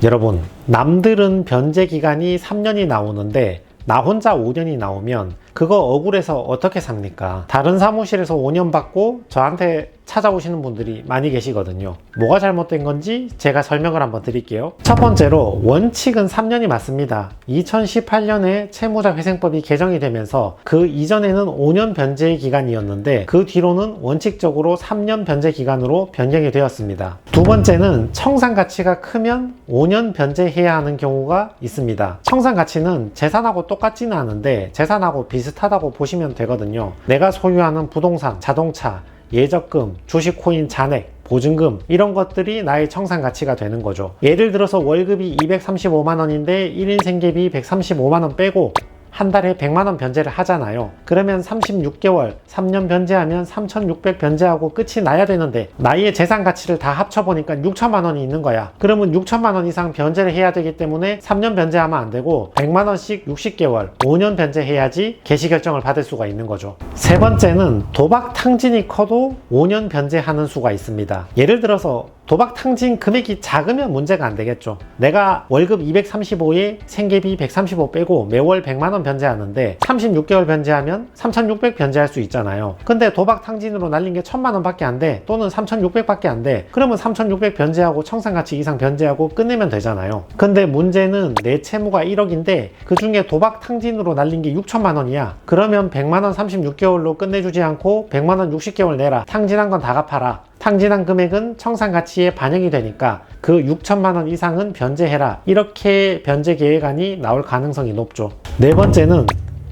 여러분, 남들은 변제 기간이 3년이 나오는데 나 혼자 5년이 나오면 그거 억울해서 어떻게 삽니까? 다른 사무실에서 5년 받고 저한테 찾아오시는 분들이 많이 계시거든요. 뭐가 잘못된 건지 제가 설명을 한번 드릴게요. 첫 번째로 원칙은 3년이 맞습니다. 2018년에 채무자회생법이 개정이 되면서 그 이전에는 5년 변제 기간이었는데 그 뒤로는 원칙적으로 3년 변제 기간으로 변경이 되었습니다. 두 번째는 청산 가치가 크면 5년 변제해야 하는 경우가 있습니다. 청산 가치는 재산하고 똑같지는 않은데 재산하고 비슷하다고 보시면 되거든요. 내가 소유하는 부동산, 자동차, 예적금, 주식, 코인, 잔액, 보증금 이런 것들이 나의 청산 가치가 되는 거죠. 예를 들어서 월급이 235만 원인데 1인 생계비 135만 원 빼고 한 달에 100만 원 변제를 하잖아요. 그러면 36개월, 3년 변제하면 3,600 변제하고 끝이 나야 되는데 나의 재산 가치를 다 합쳐보니까 6천만 원이 있는 거야. 그러면 6천만 원 이상 변제를 해야 되기 때문에 3년 변제하면 안 되고 100만 원씩 60개월, 5년 변제해야지 개시 결정을 받을 수가 있는 거죠. 세 번째는 도박 탕진이 커도 5년 변제하는 수가 있습니다. 예를 들어서 도박 탕진 금액이 작으면 문제가 안 되겠죠. 내가 월급 235에 생계비 135 빼고 매월 100만 원 변제하는데 36개월 변제하면 3,600 변제할 수 있잖아요. 근데 도박 탕진으로 날린 게 1,000만 원 밖에 안 돼. 또는 3,600 밖에 안 돼. 그러면 3,600 변제하고 청산가치 이상 변제하고 끝내면 되잖아요. 근데 문제는 내 채무가 1억인데 그 중에 도박 탕진으로 날린 게 6천만 원이야. 그러면 100만 원 36개월로 끝내주지 않고 100만 원 60개월 내라. 탕진한 건 다 갚아라. 탕진한 금액은 청산 가치에 반영이 되니까 그 6천만 원 이상은 변제해라. 이렇게 변제 계획안이 나올 가능성이 높죠. 네 번째는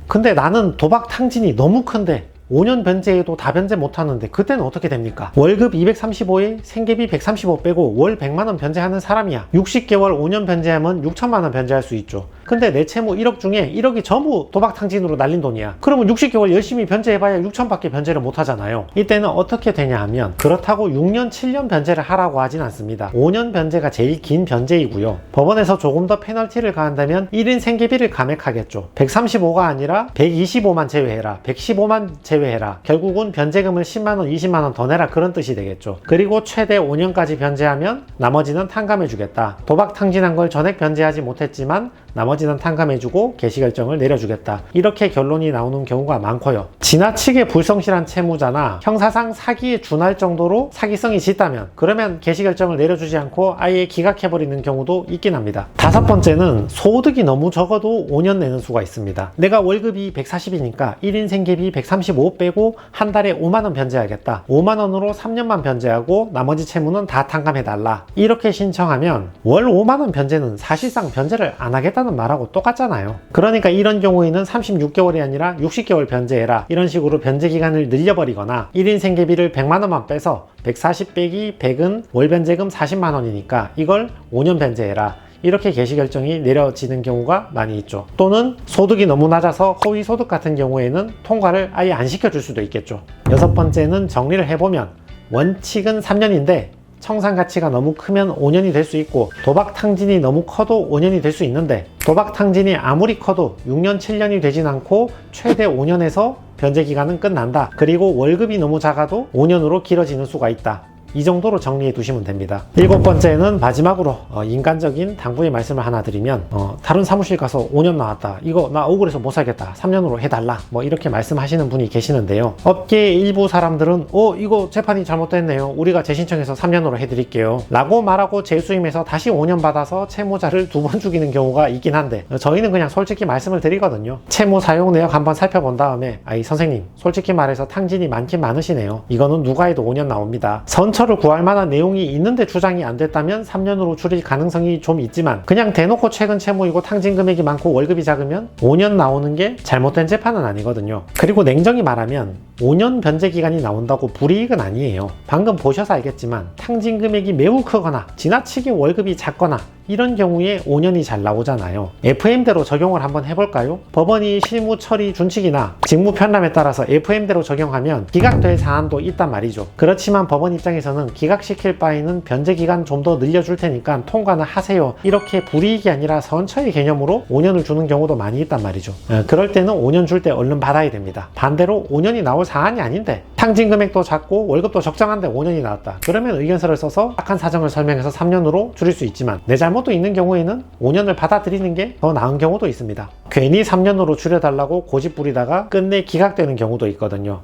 근데 나는 도박 탕진이 너무 큰데 5년 변제해도 다 변제 못하는데 그때는 어떻게 됩니까? 월급 235에 생계비 135 빼고 월 100만 원 변제하는 사람이야. 60개월 5년 변제하면 6천만 원 변제할 수 있죠. 근데 내 채무 1억 중에 1억이 전부 도박 탕진으로 날린 돈이야. 그러면 60개월 열심히 변제해봐야 6천밖에 변제를 못하잖아요. 이때는 어떻게 되냐 하면 그렇다고 6년 7년 변제를 하라고 하진 않습니다. 5년 변제가 제일 긴 변제이고요. 법원에서 조금 더 페널티를 가한다면 1인 생계비를 감액하겠죠. 135가 아니라 125만 제외해라, 115만 제외해라. 결국은 변제금을 10만원 20만원 더 내라, 그런 뜻이 되겠죠. 그리고 최대 5년까지 변제하면 나머지는 탕감해주겠다. 도박 탕진한 걸 전액 변제하지 못했지만 나머지는 탕감해주고 개시결정을 내려주겠다. 이렇게 결론이 나오는 경우가 많고요. 지나치게 불성실한 채무자나 형사상 사기에 준할 정도로 사기성이 짙다면 그러면 개시결정을 내려주지 않고 아예 기각해버리는 경우도 있긴 합니다. 다섯 번째는 소득이 너무 적어도 5년 내는 수가 있습니다. 내가 월급이 140이니까 1인 생계비 135 빼고 한 달에 5만원 변제하겠다. 5만원으로 3년만 변제하고 나머지 채무는 다 탕감해달라. 이렇게 신청하면 월 5만원 변제는 사실상 변제를 안 하겠다는 말하고 똑같잖아요. 그러니까 이런 경우에는 36개월이 아니라 60개월 변제해라. 이런 식으로 변제 기간을 늘려버리거나 1인 생계비를 100만원만 빼서 140 빼기 100은 월 변제금 40만원이니까 이걸 5년 변제해라. 이렇게 개시결정이 내려지는 경우가 많이 있죠. 또는 소득이 너무 낮아서 허위소득 같은 경우에는 통과를 아예 안 시켜줄 수도 있겠죠. 여섯 번째는 정리를 해보면 원칙은 3년인데 청산 가치가 너무 크면 5년이 될 수 있고 도박 탕진이 너무 커도 5년이 될 수 있는데 도박 탕진이 아무리 커도 6년 7년이 되진 않고 최대 5년에서 변제 기간은 끝난다. 그리고 월급이 너무 작아도 5년으로 길어지는 수가 있다. 이 정도로 정리해 두시면 됩니다. 일곱 번째는 마지막으로 인간적인 당부의 말씀을 하나 드리면 다른 사무실 가서 5년 나왔다, 이거 나 억울해서 못 살겠다, 3년으로 해달라, 뭐 이렇게 말씀하시는 분이 계시는데요. 업계의 일부 사람들은 이거 재판이 잘못됐네요, 우리가 재신청해서 3년으로 해드릴게요 라고 말하고 재수임해서 다시 5년 받아서 채무자를 2번 죽이는 경우가 있긴 한데 저희는 그냥 솔직히 말씀을 드리거든요. 채무 사용 내역 한번 살펴본 다음에 선생님 솔직히 말해서 탕진이 많긴 많으시네요. 이거는 누가 해도 5년 나옵니다. 선처를 구할 만한 내용이 있는데 주장이 안 됐다면 3년으로 줄일 가능성이 좀 있지만 그냥 대놓고 최근 채무이고 탕진 금액이 많고 월급이 작으면 5년 나오는 게 잘못된 재판은 아니거든요. 그리고 냉정히 말하면 5년 변제 기간이 나온다고 불이익은 아니에요. 방금 보셔서 알겠지만 탕진 금액이 매우 크거나 지나치게 월급이 작거나 이런 경우에 5년이 잘 나오잖아요. FM대로 적용을 한번 해볼까요? 법원이 실무 처리 준칙이나 직무 편람에 따라서 FM대로 적용하면 기각될 사안도 있단 말이죠. 그렇지만 법원 입장에서는 기각시킬 바에는 변제 기간 좀 더 늘려줄 테니까 통과는 하세요, 이렇게 불이익이 아니라 선처의 개념으로 5년을 주는 경우도 많이 있단 말이죠. 그럴 때는 5년 줄 때 얼른 받아야 됩니다. 반대로 5년이 나올 사안이 아닌데 탕진 금액도 작고 월급도 적정한데 5년이 나왔다, 그러면 의견서를 써서 악한 사정을 설명해서 3년으로 줄일 수 있지만 내 잘못 잘못도 있는 경우에는 5년을 받아들이는 게 더 나은 경우도 있습니다. 괜히 3년으로 줄여달라고 고집 부리다가 끝내 기각되는 경우도 있거든요.